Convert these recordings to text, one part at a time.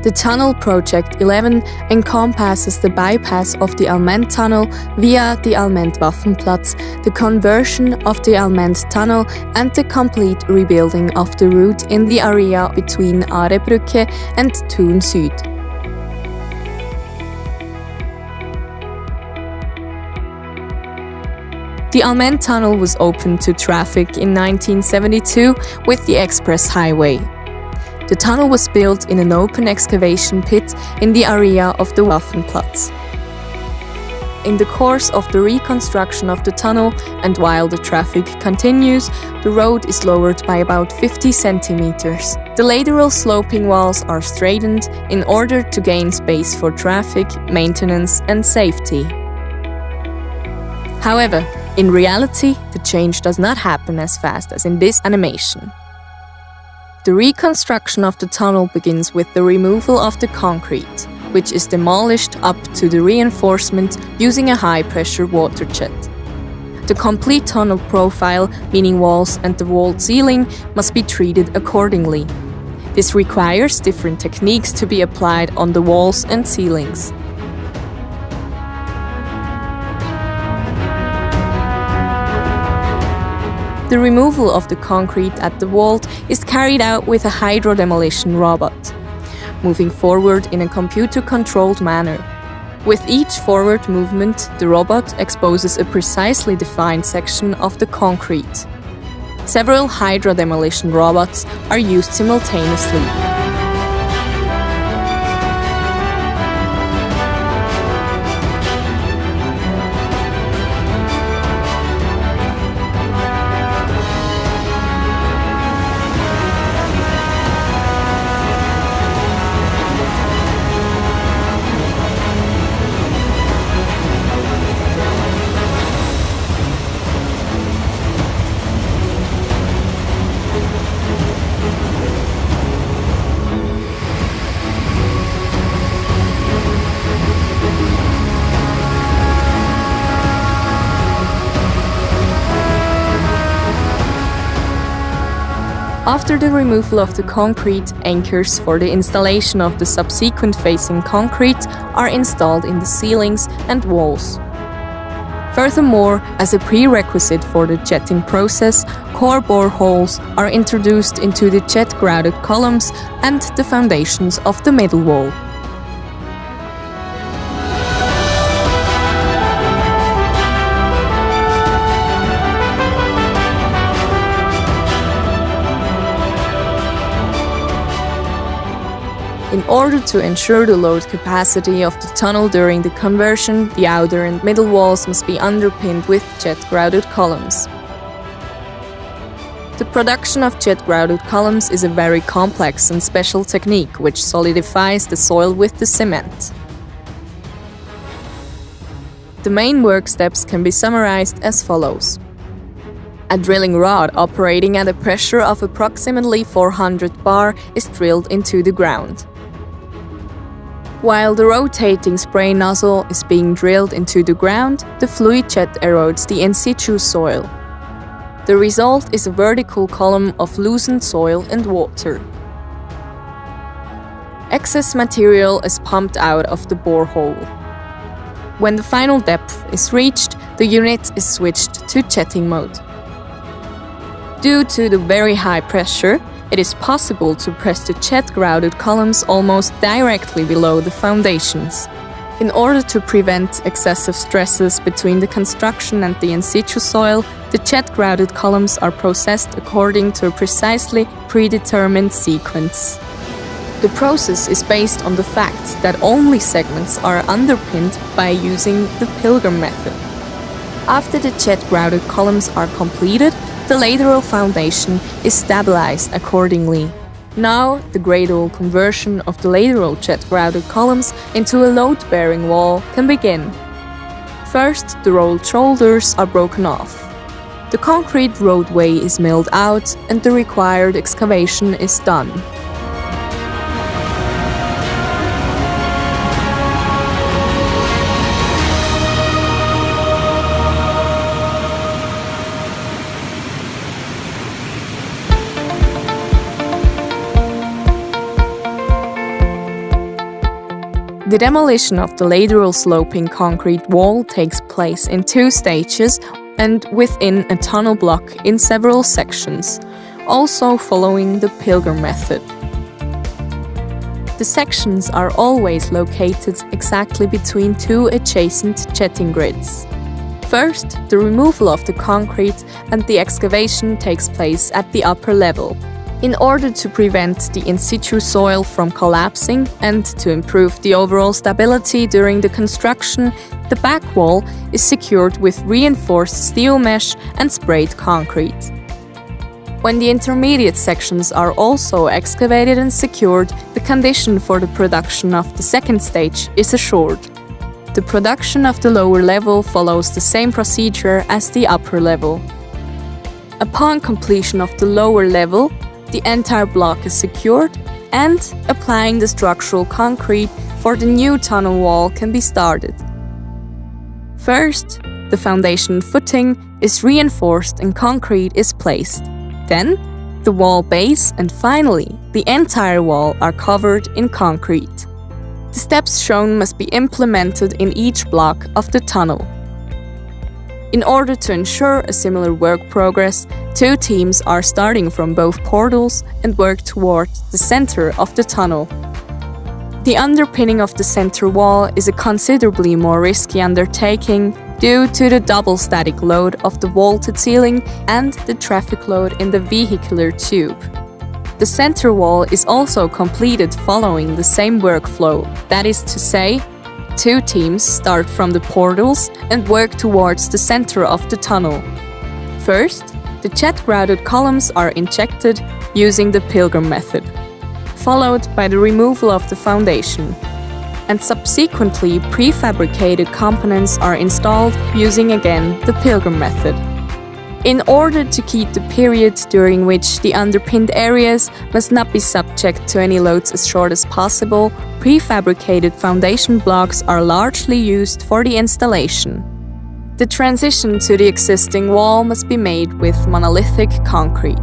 The tunnel Project 11 encompasses the bypass of the Allmend tunnel via the Allmend Waffenplatz, the conversion of the Allmend tunnel and the complete rebuilding of the route in the area between Arebrücke and Thun Süd. The Allmend tunnel was opened to traffic in 1972 with the express highway. The tunnel was built in an open excavation pit in the area of the Waffenplatz. In the course of the reconstruction of the tunnel and while the traffic continues, the road is lowered by about 50 centimeters. The lateral sloping walls are straightened in order to gain space for traffic, maintenance and safety. However, in reality, the change does not happen as fast as in this animation. The reconstruction of the tunnel begins with the removal of the concrete, which is demolished up to the reinforcement using a high-pressure water jet. The complete tunnel profile, meaning walls and the walled ceiling, must be treated accordingly. This requires different techniques to be applied on the walls and ceilings. The removal of the concrete at the vault is carried out with a hydro-demolition robot, moving forward in a computer-controlled manner. With each forward movement, the robot exposes a precisely defined section of the concrete. Several hydro-demolition robots are used simultaneously. After the removal of the concrete, anchors for the installation of the subsequent facing concrete are installed in the ceilings and walls. Furthermore, as a prerequisite for the jetting process, core boreholes are introduced into the jet-grouted columns and the foundations of the middle wall. In order to ensure the load capacity of the tunnel during the conversion, the outer and middle walls must be underpinned with jet-grouted columns. The production of jet-grouted columns is a very complex and special technique which solidifies the soil with the cement. The main work steps can be summarized as follows. A drilling rod operating at a pressure of approximately 400 bar is drilled into the ground. While the rotating spray nozzle is being drilled into the ground, the fluid jet erodes the in-situ soil. The result is a vertical column of loosened soil and water. Excess material is pumped out of the borehole. When the final depth is reached, the unit is switched to jetting mode. Due to the very high pressure, it is possible to press the jet-grouted columns almost directly below the foundations. In order to prevent excessive stresses between the construction and the in-situ soil, the jet-grouted columns are processed according to a precisely predetermined sequence. The process is based on the fact that only segments are underpinned by using the Pilgrim method. After the jet-grouted columns are completed, the lateral foundation is stabilized accordingly. Now, the gradual conversion of the lateral jet-grouted columns into a load-bearing wall can begin. First, the rolled shoulders are broken off. The concrete roadway is milled out and the required excavation is done. The demolition of the lateral sloping concrete wall takes place in 2 stages and within a tunnel block in several sections, also following the Pilgrim method. The sections are always located exactly between 2 adjacent jetting grids. First, the removal of the concrete and the excavation takes place at the upper level. In order to prevent the in-situ soil from collapsing and to improve the overall stability during the construction, the back wall is secured with reinforced steel mesh and sprayed concrete. When the intermediate sections are also excavated and secured, the condition for the production of the second stage is assured. The production of the lower level follows the same procedure as the upper level. Upon completion of the lower level, the entire block is secured and applying the structural concrete for the new tunnel wall can be started. First, the foundation footing is reinforced and concrete is placed. Then, the wall base and finally, the entire wall are covered in concrete. The steps shown must be implemented in each block of the tunnel. In order to ensure a similar work progress, 2 teams are starting from both portals and work toward the center of the tunnel. The underpinning of the center wall is a considerably more risky undertaking due to the double static load of the vaulted ceiling and the traffic load in the vehicular tube. The center wall is also completed following the same workflow, that is to say, 2 teams start from the portals and work towards the center of the tunnel. First, the jet-grouted columns are injected using the Pilgrim method, followed by the removal of the foundation, and subsequently prefabricated components are installed using again the Pilgrim method. In order to keep the period during which the underpinned areas must not be subject to any loads as short as possible, prefabricated foundation blocks are largely used for the installation. The transition to the existing wall must be made with monolithic concrete.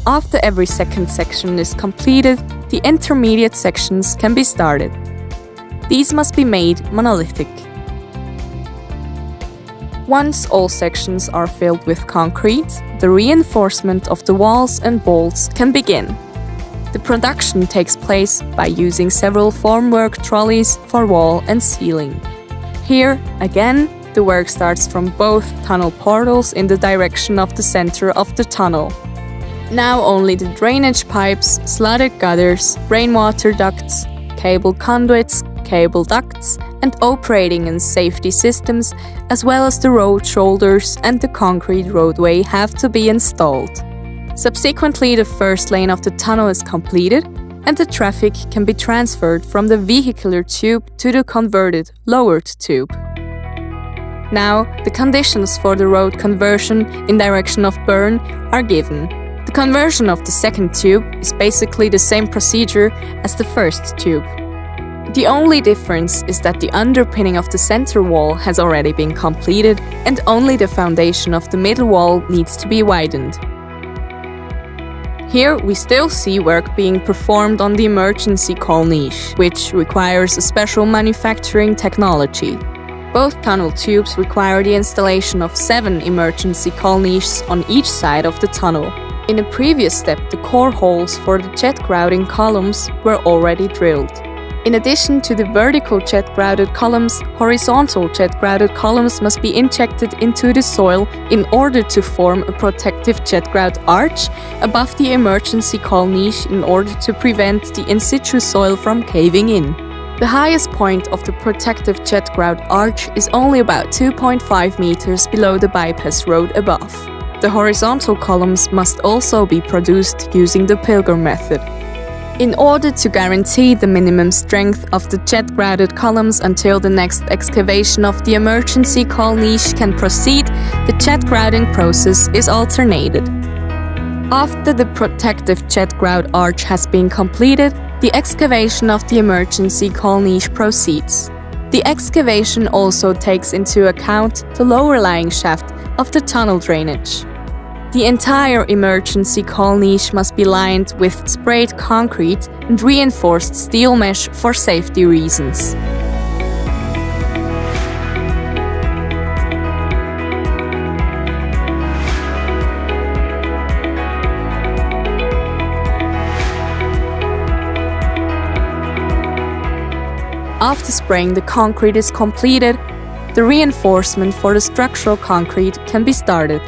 After every second section is completed, the intermediate sections can be started. These must be made monolithic. Once all sections are filled with concrete, the reinforcement of the walls and bolts can begin. The production takes place by using several formwork trolleys for wall and ceiling. Here, again, the work starts from both tunnel portals in the direction of the center of the tunnel. Now only the drainage pipes, slotted gutters, rainwater ducts, cable conduits, cable ducts, and operating and safety systems, as well as the road shoulders and the concrete roadway have to be installed. Subsequently, the first lane of the tunnel is completed, and the traffic can be transferred from the vehicular tube to the converted, lowered tube. Now, the conditions for the road conversion in direction of Bern are given. The conversion of the second tube is basically the same procedure as the first tube. The only difference is that the underpinning of the center wall has already been completed and only the foundation of the middle wall needs to be widened. Here we still see work being performed on the emergency call niche, which requires a special manufacturing technology. Both tunnel tubes require the installation of 7 emergency call niches on each side of the tunnel. In a previous step, the core holes for the jet grouting columns were already drilled. In addition to the vertical jet grouted columns, horizontal jet grouted columns must be injected into the soil in order to form a protective jet grout arch above the emergency call niche in order to prevent the in-situ soil from caving in. The highest point of the protective jet grout arch is only about 2.5 meters below the bypass road above. The horizontal columns must also be produced using the Pilgrim method. In order to guarantee the minimum strength of the jet grouted columns until the next excavation of the emergency call niche can proceed, the jet grouting process is alternated. After the protective jet grout arch has been completed, the the excavation of the emergency call niche proceeds. The excavation also takes into account the lower-lying shaft of the tunnel drainage. The entire emergency call niche must be lined with sprayed concrete and reinforced steel mesh for safety reasons. After spraying the concrete is completed, the reinforcement for the structural concrete can be started.